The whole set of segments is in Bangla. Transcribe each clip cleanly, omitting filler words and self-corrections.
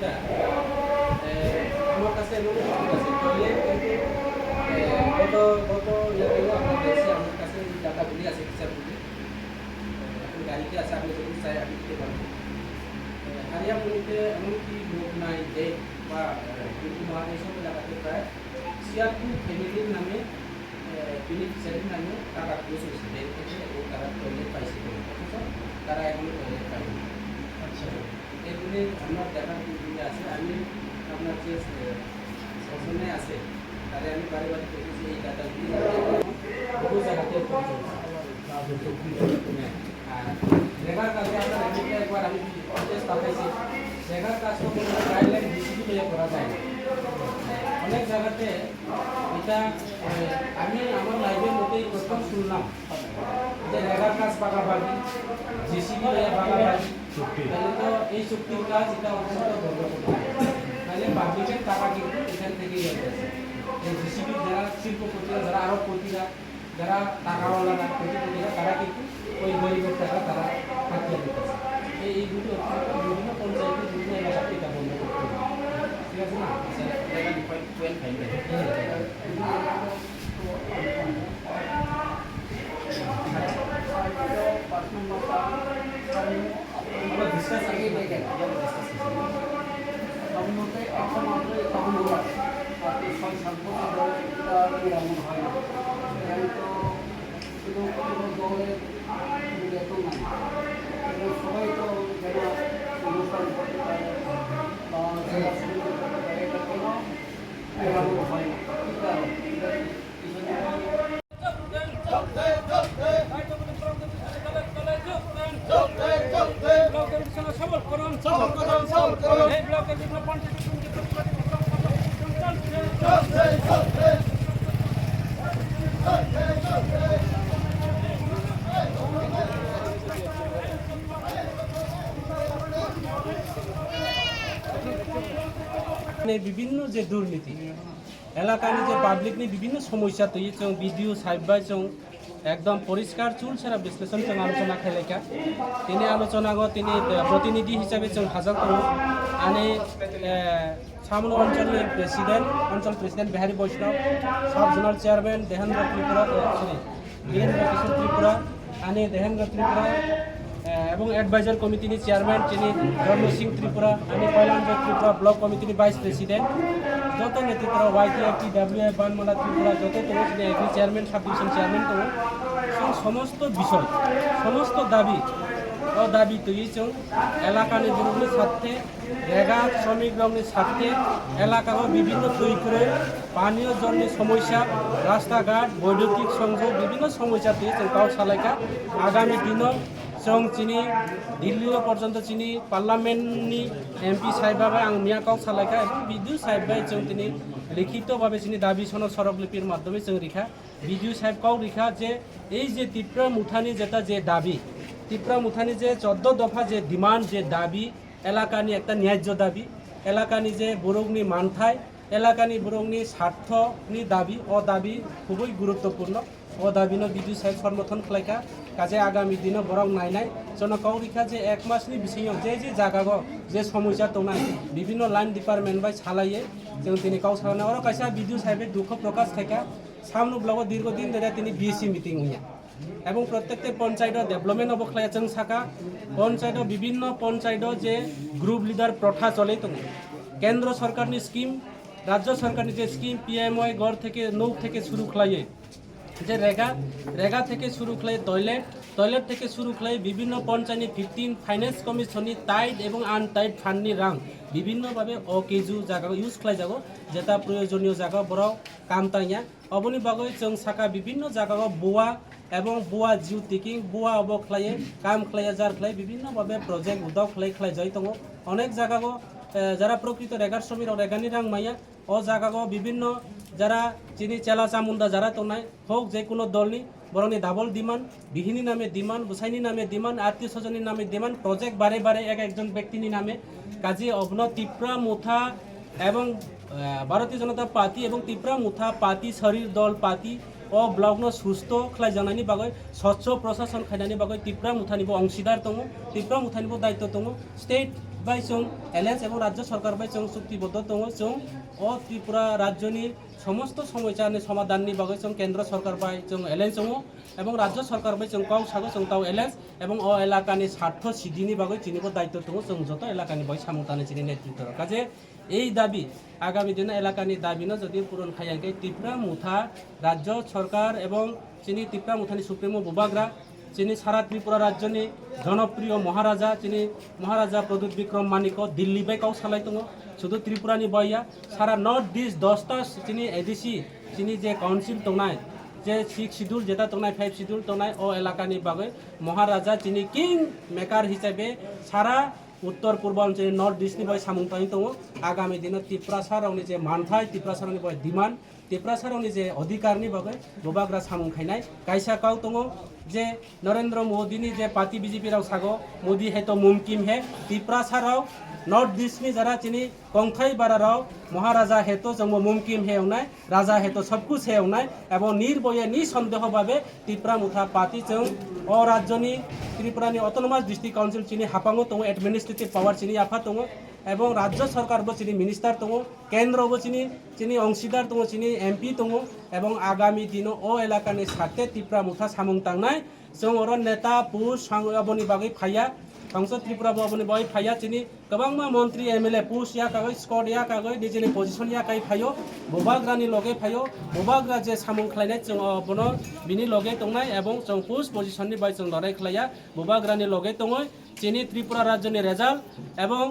সমস্যা আমার কাছে এমন আছে টয়লেট কিন্তু গত ইয়াতেও আমরা দেখছি আমার কাছে ডাটাগুলি আছে হিসাবগুলি গাড়িতে আছে আপনি যদি চাই আমি দিতে পারবো হারিয়ামুড়িতে এমনকি লোক নাই দেখ বা কিন্তু এইসব এলাকাতে প্রায় 76 ফ্যামিলির নামে বেনিফিশিয়ারির নামে টাকা ক্লোজ হয়েছে ব্যাংক থেকে এবং তারা টয়লেট পাইছে অথচ তারা এখনো টয়লেট পায়নি। আচ্ছা এগুলি আমার দেখার দিকে আছে। আমি আপনার যে শাসনে আছে তাহলে আমি বারে বারে দেখেছি এই ডাটাগুলি বহু জায়গাতে আর রেগার কাজে আপনার একবার আমি পাঠাইছি রেগার কাজ তো কোনো গাইডলাইন ডিসিপি নিয়ে করা যায় না। অনেক জায়গাতে এটা আমি আমার লাইফের মধ্যেই প্রথম শুনলাম যে রেগার কাজ পাকাপাকি জেসিবি হয়ে পাকাপাকি তাহলে তো এই চুক্তির কাজ এটা অত্যন্ত বন্ধ করতে হবে। তাহলে পাবলিকের টাকা কিন্তু এখান থেকেই হয়ে এই জেসিবির যারা শিল্পপতিরা যারা আরবপতিরা যারা টাকাওয়ালারা কোটিপতিরা তারা কিন্তু ওই গরিবের টাকা তারা হাতিয়ে দিতেছে। এইগুলি অত্যন্ত বিভিন্ন পঞ্চায়েতে বিভিন্ন এলাকাতে এটা বন্ধ করতে হবে। ঠিক আছে না আমরা ডিসকাস আগে দেখেন সম্মতে এখন আমরা তখন ওরা 6-7 বছর ধরে এটা এমন হয় না তো শুধু কোনো দলের এত নাই এবং সবাই তো যারা অনুষ্ঠান করতে পারে বা যারা শুরু করতে পারে এটা কোনো এমন হয় না বিভিন্ন যে দুর্নীতি এলাকার যে পাবলিক নিয়ে বিভিন্ন সমস্যা তৈরি চং ভিডিও সাইবাই চং একদম পরিষ্কার চুল ছাড়া বিশ্লেষণ চং আলোচনা খেলেকা তিনি আলোচনা তিনি প্রতিনিধি হিসাবে চং হাজার করুন আনে সামন অঞ্চলের অঞ্চল president Bihari Baishnab sub zonal chairman Dehendra Tripura Birendra Kishore Tripura আনে দেহেন্দ্র ত্রিপুরা এবং এডভাইজার কমিটির চেয়ারম্যান যিনি ধর্ম সিং ত্রিপুরা আমি কল্যাণজ ত্রিপুরা ব্লক কমিটির ভাইস প্রেসিডেন্ট যত নেতৃত্ব ওয়াইটিআরটি ডাব্লিউআই বানমালা ত্রিপুরা যত তো agri chairman sub division chairman তো সমস্ত বিষয় সমস্ত দাবি ও দাবি তৈরি চং এলাকার জনগণের স্বার্থে রেগা শ্রমিক রঙের স্বার্থে এলাকা বিভিন্ন তৈরি করে পানীয় জলের সমস্যা রাস্তাঘাট বৈদ্যুতিক সংযোগ বিভিন্ন সমস্যা দিয়ে গাঁও সালাইকা আগামী দিনও চং চিনি দিল্লী পর্যন্ত চিনি পার্লামেন্টনি এমপি সাহেবাবাই আং মিয়াকাও সালাইকা এবং বিডিও সাহেবাই চং তিনি লিখিতভাবে চিনি দাবি সনদ স্মারকলিপির মাধ্যমে চং রেখা বিডিও সাহেবকাও রেখা যে এই যে ত্রিপুরা মুঠানি যেটা যে দাবি ত্রিপুরা মুঠানি যে 14 দফা যে ডিমান্ড যে দাবি এলাকানি একটা ন্যায্য দাবি এলাকানি যে বরংনি মানথায় এলাকানি বরংনি স্বার্থনি দাবি ও দাবি খুবই গুরুত্বপূর্ণ ও দাবি বিডিও সাহেব সমর্থন খাইকা কাজে আগামী দিনে বরং নাই জনকাও রেখা যে 1 মাসনি বিষয় যে জায়গা যে সমস্যা তো নাই বিভিন্ন লাইন ডিপার্টমেন্ট বাই সালাইয়ে जों তিনি কাউ সালানো আর কাইসা বিডিও সাহেবের দুঃখ প্রকাশ থাকা সামনে ব্লক দীর্ঘদিন ধরে তিনি বিএসসি মিটিং হইয়া এবং প্রত্যেকটা পঞ্চায়েত ডেভেলপমেন্ট অবখলায় जों সাকা পঞ্চায়েত বিভিন্ন পঞ্চায়েত যে গ্রুপ লিডার প্রথা চলে তো কেন্দ্র সরকারনি স্কিম রাজ্য সরকারনি যে স্কিম পিএমওয়াই গড় থেকে নৌ থেকে শুরু খাইয়ে যে রেগা থেকে শুরু খাই টয়লেট থেকে শুরু খাই বিভিন্ন পঞ্চায়েত 15 ফাইন্যান্স কমিশননি টাইট এবং আনটাইট ফান্ডনি রাং বিভিন্নভাবে অকেজু জায়গা ইউজ খাই যাব যেটা প্রয়োজনীয় জায়গা বড় কাম তাইয়া অবনি বাগৈ जों সাকা বিভিন্ন জায়গা বোয়া এবং বোয়া জিউ টিকিং বোয়া অবখলাইয়ে কাম খাইয়া যার খাই বিভিন্নভাবে প্রজেক্ট উদাও খাই যাই তো অনেক জায়গা যারা প্রকৃত রেগার শ্রমিক রেগানি রাং মাইয়া ও জায়গা বিভিন্ন যারা চিনি চেলা চামুন্ডা যারা তো নাই হোক যে কোনো দলনি বরংনি ডাবল ডিমান্ড বিহিনী নামে ডিমান্ড গোসাইনি নামে ডিমান্ড আত্মীয় স্বজনের নামে ডিমান্ড প্রজেক্ট বারে বারে একজন ব্যক্তিনি নামে কাজী অগ্ন ত্রিপুরা মুথা এবং ভারতীয় জনতা পার্টি এবং ত্রিপুরা মুথা পার্টি শরীর দল পার্টি ও ব্লক সুস্থ খাই জানানি বাগৈ স্বচ্ছ প্রশাসন খাইনানি বাগৈ ত্রিপুরা মুথানিব অংশীদার দङ ত্রিপুরা মুথানিব দায়িত্ব দङ स्टेट বাই जों एलायन्स এবং রাজ্য সরকার বাই जों চুক্তিবদ্ধ दङ जों अ त्रिपुरा राज्यनि समस्त समस्यानि समाधाननि बागै जों केन्द्र सरकार बाय जों एलायन्स दङ এবং রাজ্য সরকার বাই जों गाव सागो जों ताव एलायन्स এবং अ एलाकानि स्वार्थ सिद्धिनि बागै जिनिबो दायित्व दङ जों जत एलाकानि बाय सामुंतानि जिनि नेतृत्व काजे এই দাবি আগামী দিনে এলাকানি দাবি না যদি পূরণ খাইয়াকে ত্রিপুরা মুথা রাজ্য সরকার এবং চিনি ত্রিপুরা মুথানি সুপ্রিমো বুবাগ্রা যিনি সারা ত্রিপুরা রাজ্যনি জনপ্রিয় মহারাজা যিনি মহারাজা প্রদ্যুৎ বিক্রম মানিক দিল্লি বাইকাও সালাই দङ শুধু ত্রিপুরানি বইয়া সারা নর্থ ইস্ট 10টা যিনি এডিসি যিনি যে কাউন্সিল দंनाय যে 6 শিডিউল যেটা দंनाय 5 শিডিউল দंनाय ও এলাকানি বাগৈ মহারাজা যিনি কিং মেকার হিসাবে সারা उत्तर पूर्वांचल नर्थ इस्टनि बाय सामुंतानि दङ आगामी दिनाव त्रिपुरा सारावनि जे मानथाय त्रिपुरा सारावनि बाय डिमान्ड त्रिपुरा सारावनि जे अधिकारनि बागै गोबाग्रा सामुंखायनाय कायसाकाव दङ जे नरेंद्र मोदीनि जे पार्टी बीजेपी राव सागो मोदी है तो मुमकिन है त्रिपुरा साराव नर्थ इस्टनि जरा चिनी कंथाई बाराराव महाराजा है तो जों मुमकिन है उनाय राजा है तो सब कुछ है उनाय एवं निर्भय निसंदेह भावे त्रिपुरा मुथा पार्टी जों अ राज्यनि त्रिपुरानि अटोनोमास डिस्ट्रिक्ट काउन्सिल चिनी हापाङो दङ एडमिनिस्ट्रेटिव पावर चिनी आफा दङ এবং রাজ্য সরকারবো চিনি মিনিস্টার দङ কেন্দ্রবো চিনি অংশীদার দङ চিনি এমপি দङ এবং আগামী দিন ও এলাকাनि সাথে ত্রিপুরা মুথা সামুং তাंनाय जों अर नेता पुस सांगबोनि बागै फाया সংসদ ত্রিপুরা बाबोनि बागै फाया चिनी गोबांमा मन्त्री एमएलए पुस या कागै स्कट या कागै निजेनि पजिशन या काई फायो बोबाग्रानि लगे फायो बोबाग्रा जे सामुं खालायनाय जों बनो बिनि लगे दंनाय এবং जों पुस पजिशननि बाय जों लड़ाई खालाया बोबाग्रानि लगे दङ चिनी त्रिपुरा राज्यनि रेजाल्ट এবং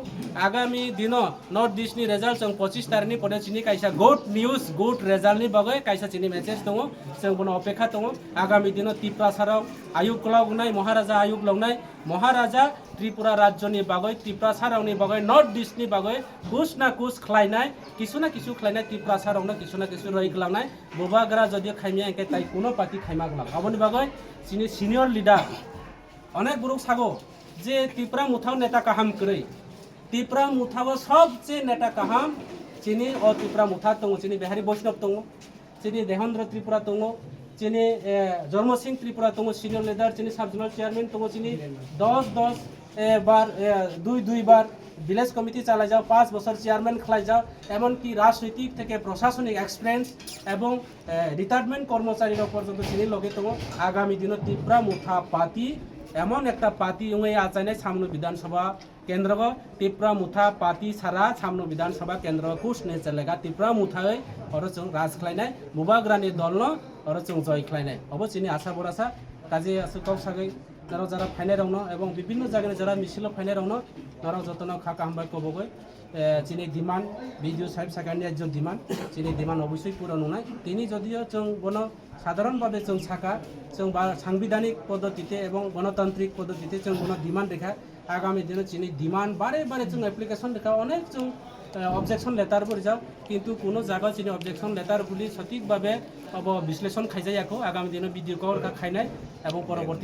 आगामी दिन नर्थ इस्टनि रेजाल्ट जों 25 तारिखनि परे चिनी कायसा गुड न्यूज गुड रेजाल्टनि बागै कायसा चिनी मेसेज दङ जों बनो अपेक्षा दङ आगामी दिन त्रिपुरा साराव आयुग लावनाय महाराजा आयुग लावनाय महाराजा त्रिपुरा राज्यनि बागै त्रिपुरा सारावनि बागै नर्थ इस्टनि बागै कुछ ना कुछ खालायनाय किछु ना किछु खालायनाय त्रिपुरा सारावनो किछु ना किछु रही खालामनाय बोबाग्रा যদি খাইমিয়া একে তাই কোনো পার্টি খাইমা গলা আবনি বাগৈ চিনি সিনিয়র লিডার অনেক বুরুক সাগো যে ত্রিপুরা মুথাও নেতা কাহাম করে ত্রিপুরা মুথাও সবচেয়ে নেতা কাহাম চিনি ও ত্রিপুরা মুথা দङ চিনি বিহারী বৈষ্ণব দङ চিনি দেহেন্দ্র ত্রিপুরা দङ চিনি জন্ম সিং ত্রিপুরা দङ সিনিয়র লিডার চিনি সাব জোনাল চেয়ারম্যান দङ চিনি 10 বার 2 বার ভিলেজ কমিটি চালাই যাও 5 বছর চেয়ারম্যান খালাই যাও এমনকি রাজনৈতিক থেকে প্রশাসনিক এক্সপিরিয়েন্স এবং রিটায়ারমেন্ট কর্মচারীরা পর্যন্ত চিনি লগে দङ আগামী দিন ত্রিপুরা মুথা পার্টি এমন একটা পার্টি আচাইনাय সামনো বিধানসভা কেন্দ্র त्रिपुरा मुथा पार्टी सारा सामनो विधानसभा केंद्र कुछ ने चलेगा त्रिपुरा मुथाय और जों राज खालायनाय बुबाग्रानि दल और जों जय खालायनाय अब चिनि आशा बरासा काजे असुकाव सागै नाराव जारा फाइनाय रावनो एवं विभिन्न जायगानि जारा मिसिल फाइनाय रावनो नाराव जतनो खाका हामबाय कबगै चिनि डिमान्ड बिडिओ साहेब सागानि जो डिमान्ड चिनि डिमान्ड अवश्य पूरा नङा तिनि যদিও जों बनो সাধারণভাবে जों साका जों সাংবিধানিক পদ্ধতিতে এবং গণতান্ত্রিক পদ্ধতিতে जों बनो डिमान्ड रेखा आगामी दिन चिनी डिमान्ड बारे बारे जों एप्लिकेशन रेखा अनेक जों অবজেকশন লেটার পড়ে যাও কিন্তু কোনো জায়গা চিনি অবজেকশন লেটারগুলি সঠিকভাবে বিশ্লেষণ খাইজায়াকো আগামী দিনে ভিডিও কল খাইনায় এবং পরবর্তী